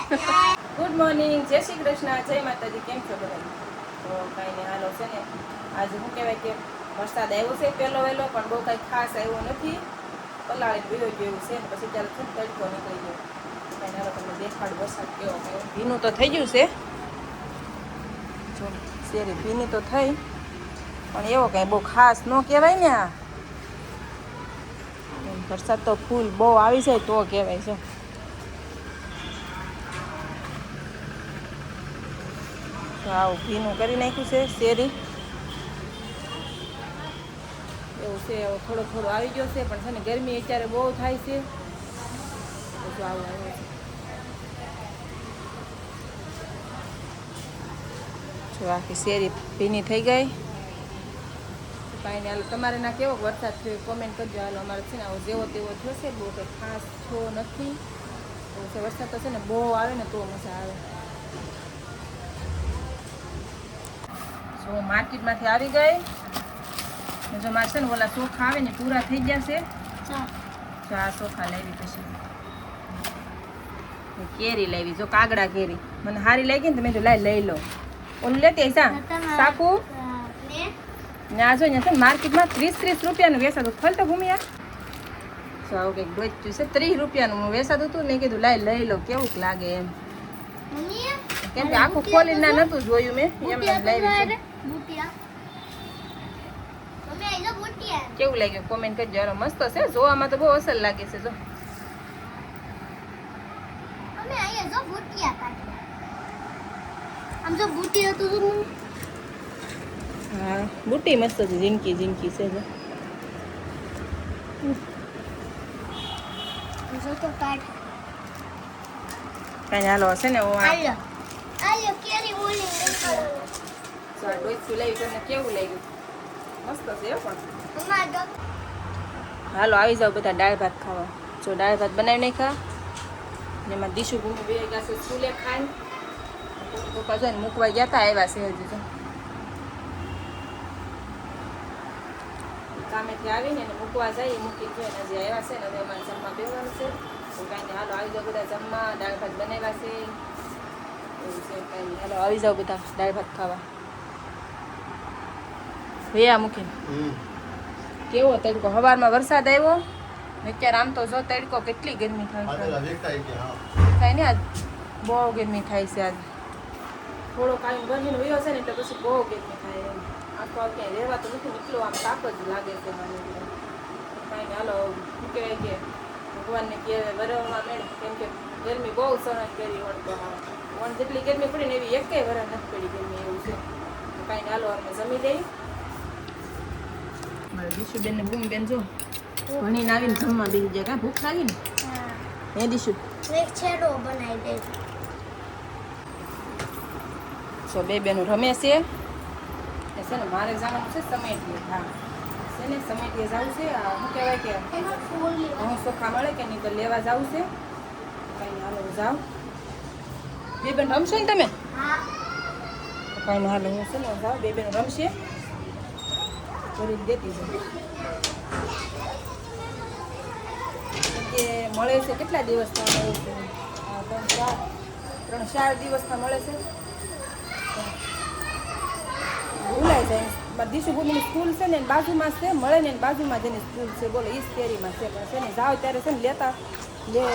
Good morning, જય શ્રી કૃષ્ણ, જય માતાજી. કેમ છો બધા? તો કાંઈ નહીં, હાલો છે ને આજે શું કહેવાય કે વરસાદ આવ્યો છે પહેલો વહેલો, પણ બહુ કાંઈ ખાસ આવ્યો નથી. પલાળીને વિયો જેવું છે ને પછી ત્યારે ખૂબ તડકો નીકળી ગયો. કાંઈ હાલો તમને દેખાડું વરસાદ કેવો કેવો. ભીનું તો થઈ ગયું છે, જો શેરી ભીની તો થઈ, પણ એવો કાંઈ બહુ ખાસ ન કહેવાય ને. આ વરસાદ તો ફૂલ બહુ આવી જાય તો કહેવાય છે. આવું ભીનું કરી નાખ્યું છે શેરી એવું છે. હવે થોડો થોડો આવી ગયો છે, પણ છે ને ગરમી અત્યારે બહુ થાય છે. બધું આવું આવ્યું છે. જો આખી શેરી ભીની થઈ ગઈ. કાંઈ નહીં, હાલો તમારે ના કેવો વરસાદ થયો કોમેન્ટ કરજો. હાલો અમારે છે ને આવો જેવો તેવો થયો છે, બહુ કંઈ ખાસ થયો નથી. એવું છે, વરસાદ તો છે ને બહુ આવે ને તો મજા આવે. જો માર્કેટમાંથી આવી ગઈ. જો મારે છે ને ઓલા ચોખા આવે ને પૂરા થઈ ગયા છે. જો આ ચોખા લાવી પછી કેરી લાવી. જો કાગડા કેરી મને સારી લાગી ને તો મેં તો લઈ લો. ઓલું લેતી આવીશ સાકુ ને. આ જો અહીંયા છે ને માર્કેટમાં 30 રૂપિયાનું વેચાતું. ખોલ તો ભૂમિયા. જો આવું કંઈક બચ્યું છે 30 રૂપિયાનું વેચાતું હતું ને. કીધું લઈ લો કેવું લાગે એમ. કેમ કે આખું ખોલીને ના નતું જોયું મેં, એમ લાવી છે. કેવું લાગ્યું કોમેન્ટ કરજો. મસ્ત છે, જોવામાં તો બહુ અસર લાગે છે. જો હા, બુટી મસ્ત છે, ઝીણકી ઝીણકી છે. જો કાંઈ હાલો હશે ને કેવું લાગ્યું? મસ્ત છે પણ. હાલો આવી જાવ બધા દાળ ભાત ખાવા. જો દાળ ભાત બનાવી નાખ્યા ને એમાં દીશું ભૂમિ બે ગયા છે સ્કૂલે ખાઈને. પપ્પા જો ને મૂકવા ગયા હતા, આવ્યા છે હજી. તો કામેથી આવીને મૂકવા જઈએ, મૂકી જોઈને હજી આવ્યા છે ને. હવે અમારે જમવા બેસવાનું છે. તો કાંઈ નહીં, હાલો આવી જાવ બધા જમવા. દાળ ભાત બનાવ્યા છે એવું છે. કાંઈ નહીં, હાલો આવી જાવ બધા દાળ ભાત ખાવા. ભૈયા મૂકીને કેવો તડકો. સવારમાં વરસાદ આવ્યો, અત્યારે આમ તો જો તડકો કેટલી ગરમી થાય ને. આજ બહુ ગરમી થાય છે. આજ થોડો કાંઈ ગરમીનો વયો છે ને એટલે પછી બહુ ગરમી થાય એમ. આખો ક્યાંય રહેવા તો નથી, એટલો આમ તાપ જ લાગે છે મને. કાંઈ હાલો શું કહેવાય કે ભગવાનને કે વરવામાં મેળ. કેમ કે ગરમી બહુ સહન કરી વળતો. વણ જેટલી ગરમી પડી ને એવી એકેય વર નથી પડી ગરમી એવું છે. કાંઈ હાલો અમે જમી દઈએ. મારે દીશુબેન ને બૂમબેન જો ભણીને આવીને જમવા બેસી જાય. કાં ભૂખ લાગી ને હે દીશુ? એક છેડો બનાવી દે. સો બે બેનો રમે છે. એ છે ને મારે જવાનું છે સમેટીએ. હા છે ને સમેટીએ જવું છે. શું કહેવાય કે ઘઉં ચોખા મળે કે નહીં તો લેવા જવું છે. કાંઈ હાલો જાઓ. બે બેન રમશો ને તમે? કાંઈ હાલો હું છે ને જાઓ. બે બેનો રમશે કરી દેતી છે કે મળે છે. કેટલા દિવસમાં મળે છે? 3-4 દિવસમાં મળે છે. ભૂલાઈ જાય. મારી દીશુ ભૂમિની સ્કૂલ છે ને બાજુમાં છે, મળે ને બાજુમાં જેની સ્કૂલ છે. બોલો ઈ શેરીમાં છે. પણ છે ને જાઓ ત્યારે છે ને લેતા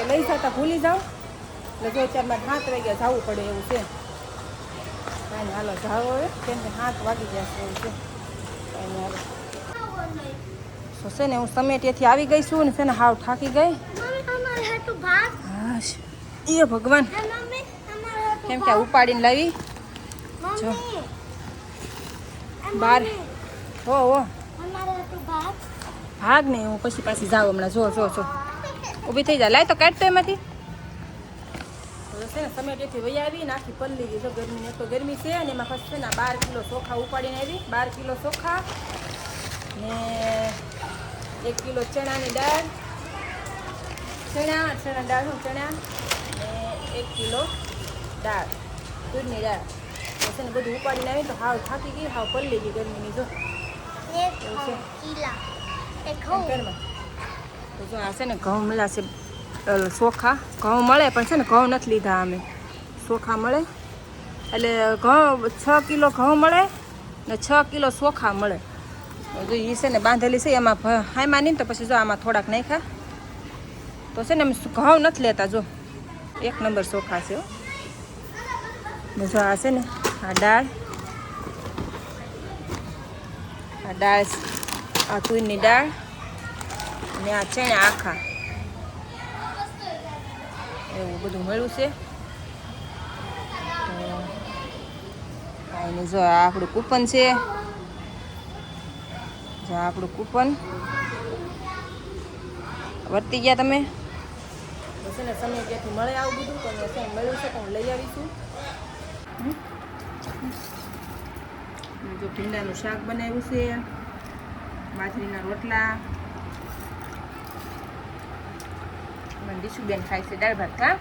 લઈ જતા ભૂલી જાઓ એટલે જો ત્યારે મારે 7 વાગ્યા જવું પડે એવું છે. કાંઈ હાલો જાઓ હવે, કેમ કે 7 વાગી ગયા છે એવું છે. કાંઈ હાલો તો છે ને હું સમેટીએથી આવી ગઈ છું ને છે ને હાવ થાકી ગઈ. હા એ ભગવાન, કેમ કે ઉપાડીને લાવી. જો બાર હો ભાગ નહીં. હું પછી પાછી જાઉં હમણાં. જો ઊભી થઈ જાય. લાય તો કાઢતો એમાંથી. છે ને સમેટીએથી વહી આવી ને આખી પલ્લી ગઈ. જો ગરમી એક તો ગરમી છે ને એમાં પછી છે ને 12 કિલો ચોખા ઉપાડીને આવી. 12 કિલો ચોખા ને 1 કિલો ચણાની દાળ. ચણા દાળ ને 1 કિલો દાળ, દૂધની દાળ. તો છે ને બધું ઉપાડીને આવી તો હાવ થાકી ગઈ, હાવ પલ્લી ગઈ ગરમીની. જો તો જો આ છે ને ઘઉં મળ્યા છે ચોખા. ઘઉં મળે પણ છે ને ઘઉં નથી લીધા અમે. ચોખા મળે, એટલે ઘઉં 6 કિલો ઘઉં મળે ને 6 કિલો ચોખા મળે. જો એ છે ને બાંધેલી છે એમાં હાઈમાં નહીં તો પછી જો આમાં થોડાક નાખ્યા તો છે ને અમે ઘઉં નથી લેતા. જો 1 નંબર ચોખા છે. જો આ છે ને આ દાળ, આ તુરની દાળ ને આ ચણા આખા, એવું બધું મળ્યું છે. તો જો આ આપણું કૂપન છે. જો આપણું કૂપન વર્તી ગયા તમે છે ને સમય ક્યાંથી મળે આવું બધું તો મળ્યું છે તો હું લઈ આવીશું. જો ભીંડાનું શાક બનાવ્યું છે, બાજરીના રોટલા, દીશુબેન ખાય છે દાળ ભાત. કા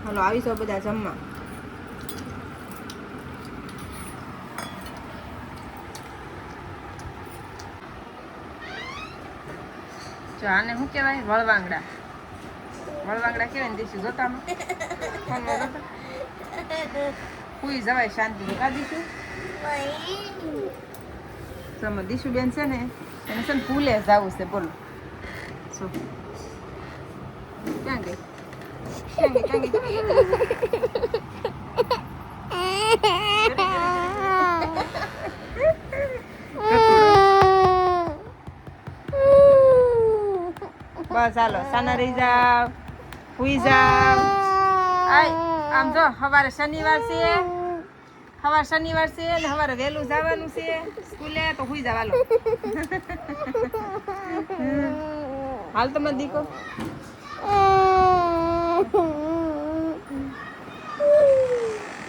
હાલો આવીશું બધા જમવા. જો આને શું કહેવાય? વળવાંગડા. વળવાંગડા કહેવાય ને દીશુ જોતામાં કોઈ જવાય શાંતિ કા દીશુ. તમે દીશુબેન છે ને એને છે ને ભૂલે જવું છે. બોલો શું ક્યાં ગઈ? બસ હાલો સાના રહી જાવ, હુઈ જાવ. આમ જો સવારે શનિવાર છે ને સવારે વહેલું જવાનું છે સ્કૂલે તો હુઈ જાવ. હાલો હાલ તમે દીકો.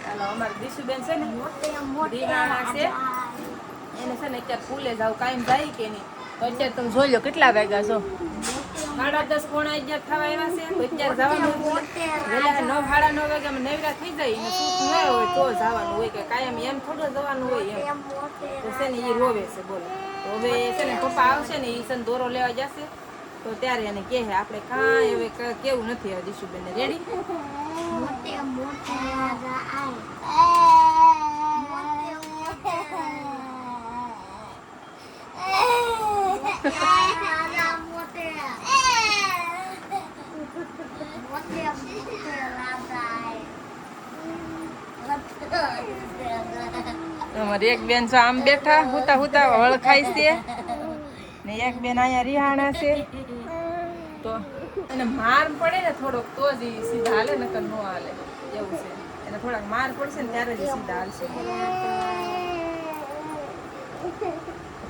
હાલો અમારે દીશુબેન છે ને રીહાણા છે, એને છે ને અત્યારે સ્કૂલે જાવ કાયમ જાય કે નહીં. તો અત્યારે તમે જોઈ લો કેટલા વાગ્યા છો, 10:30 પોણા 11 થવા આવ્યા છે. તો અત્યારે જવાનું વહેલા 9 સાડા 9 વાગે અમે નવરા થઈ જાય ને શું હોય તો જવાનું હોય કે કાયમ એમ થોડું જવાનું હોય એમ. તો છે ને એ રોવે છે. બોલો તો હવે છે ને પપ્પા આવશે ને એ છે ને દોરો લેવા જશે તો ત્યારે એને કહે આપણે કાંઈ હવે કેવું નથી. હવે દીશુબેન રેડી અમારી એક બેન તો આમ બેઠા હુતા હુતા વળખાય છે ને એક બેન અહીંયા રિહાણા છે. તો એને માર પડે ને થોડોક તો જ સીધા હાલે નકર ન હાલે એવું છે. એને થોડાક માર પડશે ને ત્યારે જ સીધા હાલશે.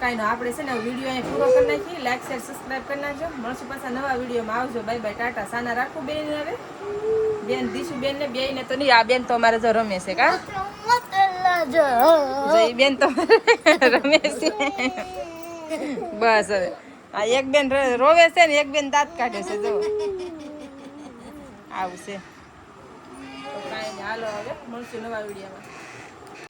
કાંઈ નો આપણે છે ને વિડીયો અહીં પૂરો કરી નાખીએ. લાઈક શેર સબસ્ક્રાઈબ કરી નાખજો. મળશું પાછા નવા વિડીયોમાં. આવજો. Bye bye tata. સાના રાખું બેન હવે બેન દીશુબેન ને બે ને તો નહીં. આ બેન તો અમારે જો રમે છે. કા બેન તો રમે છે. બસ હવે આ એક બેન રોવે છે ને એક બેન દાંત કાઢે છે. જો આવું છે. તો કાંઈ નહીં હાલો હવે મળશું નવા વિડીયોમાં.